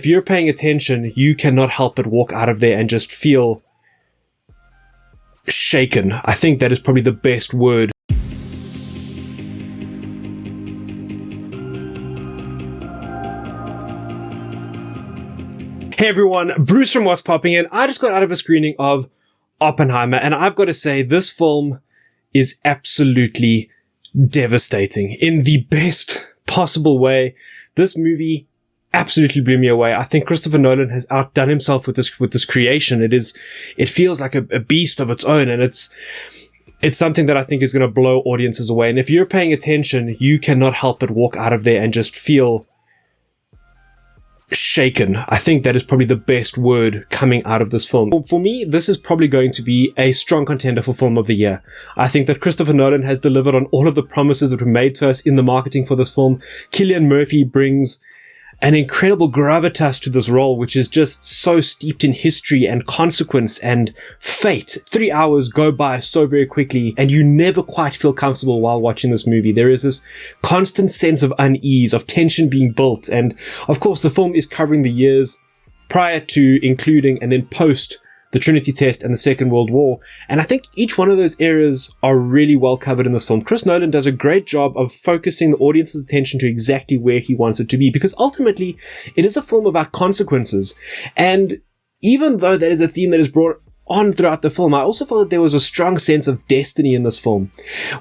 If you're paying attention, you cannot help but walk out of there and just feel shaken. I think that is probably the best word. Hey everyone, Bruce from What's Popping In. I just got out of a screening of Oppenheimer, and I've got to say, this film is absolutely devastating in the best possible way. This movie absolutely blew me away. I think Christopher Nolan has outdone himself with this creation. It feels like a beast of its own, and it's something that I think is going to blow audiences away. And if you're paying attention, you cannot help but walk out of there and just feel shaken. I think that is probably the best word coming out of this film. For me, this is probably going to be a strong contender for Film of the Year. I think that Christopher Nolan has delivered on all of the promises that were made to us in the marketing for this film. Cillian Murphy brings an incredible gravitas to this role, which is just so steeped in history and consequence and fate. 3 hours go by so very quickly, and you never quite feel comfortable while watching this movie. There is this constant sense of unease, of tension being built, and of course the film is covering the years prior to, including, and then post the Trinity Test and the Second World War. And I think each one of those eras are really well covered in this film. Chris Nolan does a great job of focusing the audience's attention to exactly where he wants it to be, because ultimately it is a film about consequences. And even though that is a theme that is brought on throughout the film, I also felt that there was a strong sense of destiny in this film.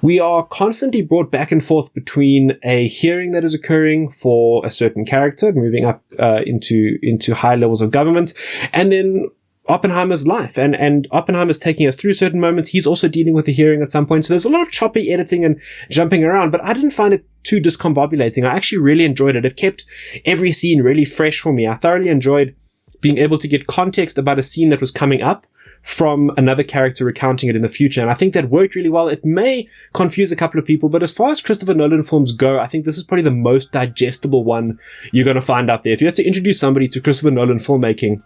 We are constantly brought back and forth between a hearing that is occurring for a certain character, moving up into high levels of government, and then Oppenheimer's life, and Oppenheimer's taking us through certain moments. He's also dealing with a hearing at some point. So there's a lot of choppy editing and jumping around, but I didn't find it too discombobulating. I actually really enjoyed it. It kept every scene really fresh for me. I thoroughly enjoyed being able to get context about a scene that was coming up from another character recounting it in the future. And I think that worked really well. It may confuse a couple of people, but as far as Christopher Nolan films go, I think this is probably the most digestible one you're going to find out there. If you had to introduce somebody to Christopher Nolan filmmaking,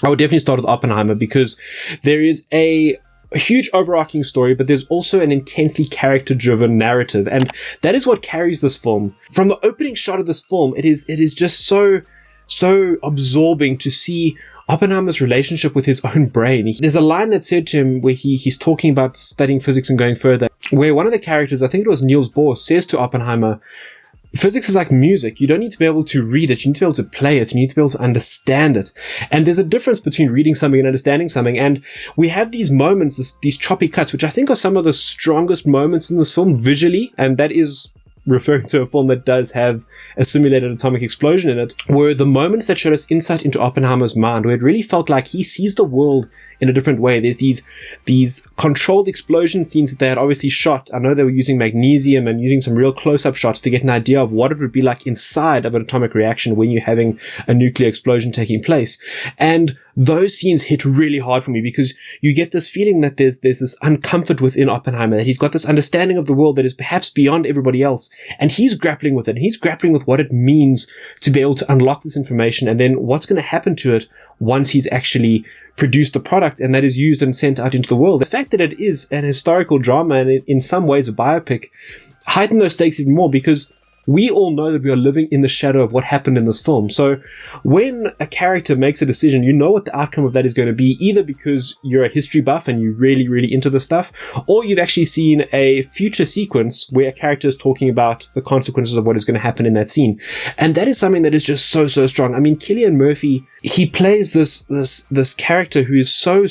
I would definitely start with Oppenheimer, because there is a huge overarching story, but there's also an intensely character-driven narrative, and that is what carries this film. From the opening shot of this film, it is just so absorbing to see Oppenheimer's relationship with his own brain. There's a line that's said to him where he's talking about studying physics and going further, where one of the characters, I think it was Niels Bohr, says to Oppenheimer, physics is like music. You don't need to be able to read it. You need to be able to play it. You need to be able to understand it. And there's a difference between reading something and understanding something. And we have these moments, these choppy cuts, which I think are some of the strongest moments in this film visually. And that is referring to a film that does have a simulated atomic explosion in it, were the moments that showed us insight into Oppenheimer's mind, where it really felt like he sees the world in a different way. There's these controlled explosion scenes that they had obviously shot. I know they were using magnesium and using some real close-up shots to get an idea of what it would be like inside of an atomic reaction when you're having a nuclear explosion taking place. And those scenes hit really hard for me, because you get this feeling that there's this uncomfort within Oppenheimer, that he's got this understanding of the world that is perhaps beyond everybody else, and he's grappling with it, and he's grappling with what it means to be able to unlock this information, and then what's going to happen to it once he's actually produced the product and that is used and sent out into the world. The fact that it is an historical drama and in some ways a biopic heighten those stakes even more, because we all know that we are living in the shadow of what happened in this film. So when a character makes a decision, you know what the outcome of that is going to be, either because you're a history buff and you're really, really into the stuff, or you've actually seen a future sequence where a character is talking about the consequences of what is going to happen in that scene. And that is something that is just so strong. I mean, Cillian Murphy, he plays this character who is so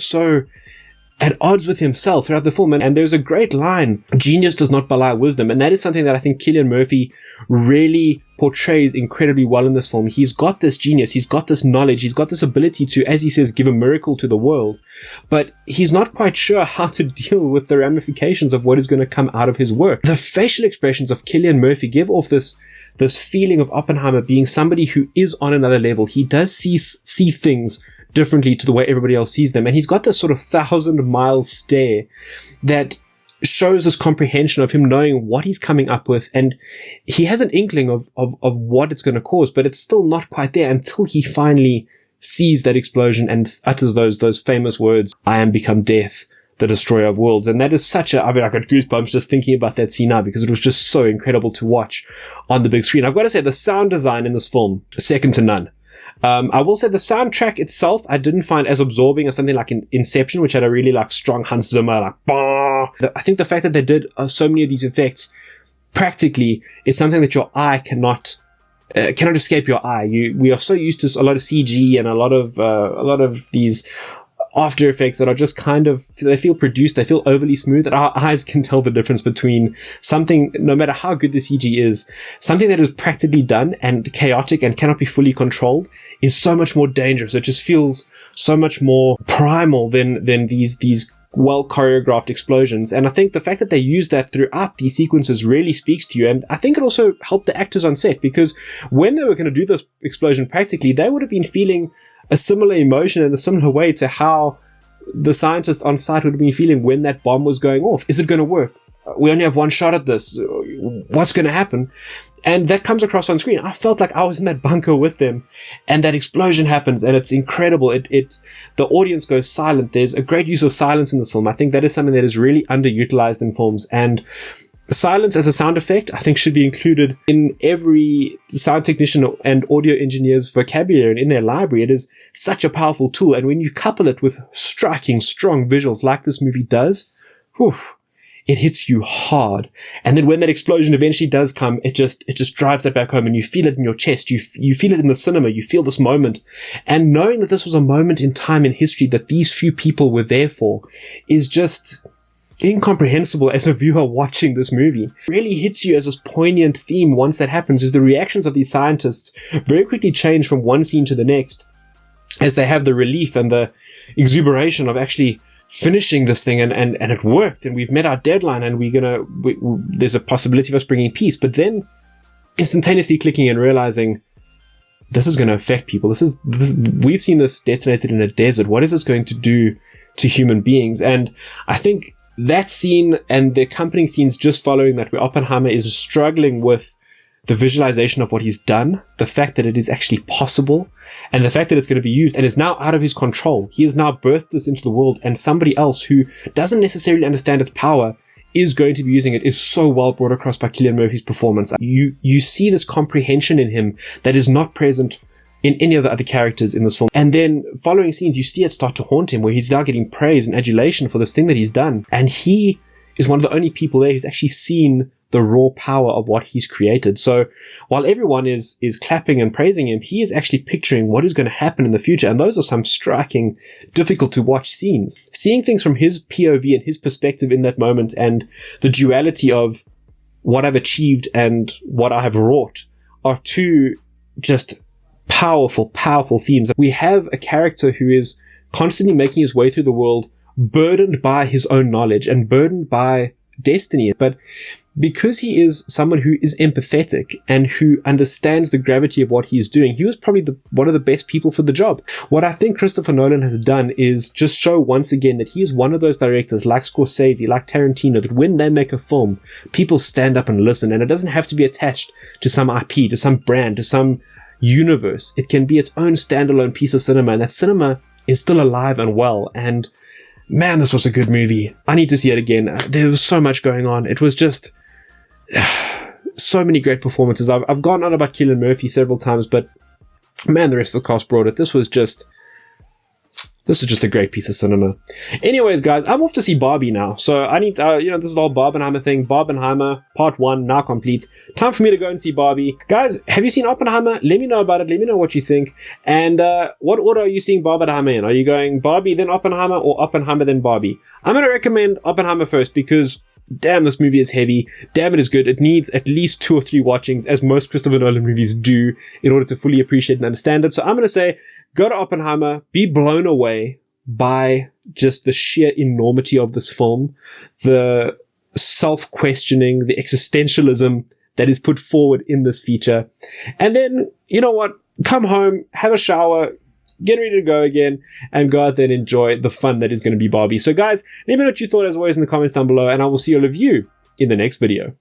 at odds with himself throughout the film. And there's a great line, genius does not belie wisdom. And that is something that I think Cillian Murphy really portrays incredibly well in this film. He's got this genius, he's got this knowledge, he's got this ability to, as he says, give a miracle to the world. But he's not quite sure how to deal with the ramifications of what is going to come out of his work. The facial expressions of Cillian Murphy give off this feeling of Oppenheimer being somebody who is on another level. He does see things differently to the way everybody else sees them. And he's got this sort of 1,000-mile stare that shows this comprehension of him knowing what he's coming up with. And he has an inkling of what it's going to cause, but it's still not quite there until he finally sees that explosion and utters those famous words, "I am become death, the destroyer of worlds." And that is I got goosebumps just thinking about that scene now, because it was just so incredible to watch on the big screen. I've got to say, the sound design in this film, second to none. I will say the soundtrack itself, I didn't find as absorbing as something like Inception, which had a really like strong Hans Zimmer, like, bah! I think the fact that they did so many of these effects practically is something that your eye cannot escape your eye. We are so used to a lot of CG and a lot of these After Effects that are just kind of, they feel produced, they feel overly smooth, that our eyes can tell the difference between something, no matter how good the CG is, something that is practically done and chaotic and cannot be fully controlled is so much more dangerous. It just feels so much more primal than these well choreographed explosions. And I think the fact that they use that throughout these sequences really speaks to you. And I think it also helped the actors on set, because when they were going to do this explosion practically, they would have been feeling a similar emotion in a similar way to how the scientists on site would have been feeling when that bomb was going off. Is it going to work? We only have one shot at this. What's going to happen? And that comes across on screen. I felt like I was in that bunker with them, and that explosion happens, and it's incredible. The audience goes silent. There's a great use of silence in this film. I think that is something that is really underutilized in films, and silence as a sound effect, I think, should be included in every sound technician and audio engineer's vocabulary and in their library. It is such a powerful tool, and when you couple it with striking, strong visuals like this movie does, it hits you hard. And then when that explosion eventually does come, it just drives that back home, and you feel it in your chest. You feel it in the cinema. You feel this moment. And knowing that this was a moment in time in history that these few people were there for is just incomprehensible as a viewer watching this movie. It really hits you as this poignant theme once that happens, is the reactions of these scientists very quickly change from one scene to the next as they have the relief and the exuberation of actually finishing this thing, and it worked, and we've met our deadline, and there's a possibility of us bringing peace. But then instantaneously clicking and realizing this is going to affect people. We've seen this detonated in a desert. What is this going to do to human beings? And I think that scene and the accompanying scenes just following that, where Oppenheimer is struggling with the visualization of what he's done, the fact that it is actually possible, and the fact that it's going to be used and is now out of his control. He has now birthed this into the world, and somebody else who doesn't necessarily understand its power is going to be using it, is so well brought across by Cillian Murphy's performance. You see this comprehension in him that is not present in any of the other characters in this film. And then following scenes, you see it start to haunt him, where he's now getting praise and adulation for this thing that he's done. And he is one of the only people there who's actually seen the raw power of what he's created. So while everyone is clapping and praising him, he is actually picturing what is going to happen in the future. And those are some striking, difficult to watch scenes. Seeing things from his POV and his perspective in that moment, and the duality of what I've achieved and what I have wrought, are two just powerful, powerful themes. We have a character who is constantly making his way through the world, burdened by his own knowledge and burdened by destiny. But because he is someone who is empathetic and who understands the gravity of what he is doing, he was probably one of the best people for the job. What I think Christopher Nolan has done is just show once again that he is one of those directors like Scorsese, like Tarantino, that when they make a film, people stand up and listen, and it doesn't have to be attached to some IP, to some brand, to some universe. It can be its own standalone piece of cinema, and that cinema is still alive and well. And man, this was a good movie. I need to see it again. There was so much going on. It was just so many great performances. I've gone on about Cillian Murphy several times, but man, the rest of the cast brought it. This is just a great piece of cinema. Anyways, guys, I'm off to see Barbie now. So I need, this is the whole Barbenheimer thing. Barbenheimer, part 1, now complete. Time for me to go and see Barbie. Guys, have you seen Oppenheimer? Let me know about it. Let me know what you think. And what order are you seeing Barbenheimer in? Are you going Barbie, then Oppenheimer, or Oppenheimer, then Barbie? I'm going to recommend Oppenheimer first, because damn, this movie is heavy. Damn, it is good. It needs at least 2 or 3 watchings, as most Christopher Nolan movies do, in order to fully appreciate and understand it. So I'm going to say, go to Oppenheimer, be blown away by just the sheer enormity of this film, the self-questioning, the existentialism that is put forward in this feature. And then, you know what? Come home, have a shower, get ready to go again, and go out there and enjoy the fun that is going to be Barbie. So guys, let me know what you thought as always in the comments down below, and I will see all of you in the next video.